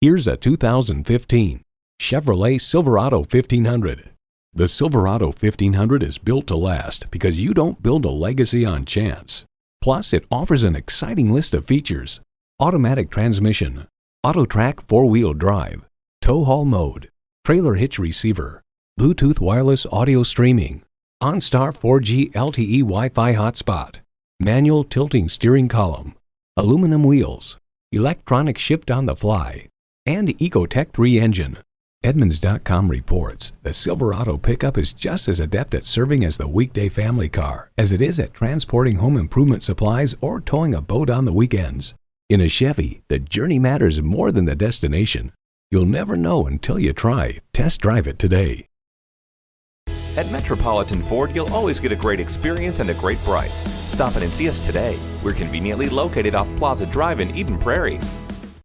Here's a 2015 Chevrolet Silverado 1500. The Silverado 1500 is built to last because you don't build a legacy on chance. Plus, it offers an exciting list of features: automatic transmission, auto-track 4-wheel drive, tow haul mode, trailer hitch receiver, Bluetooth wireless audio streaming, OnStar 4G LTE Wi-Fi hotspot, manual tilting steering column, aluminum wheels, electronic shift on the fly, and Ecotec 3 engine. Edmunds.com reports the Silverado pickup is just as adept at serving as the weekday family car as it is at transporting home improvement supplies or towing a boat on the weekends. In a Chevy, the journey matters more than the destination. You'll never know until you try. Test drive it today. At Metropolitan Ford, you'll always get a great experience and a great price. Stop in and see us today. We're conveniently located off Plaza Drive in Eden Prairie.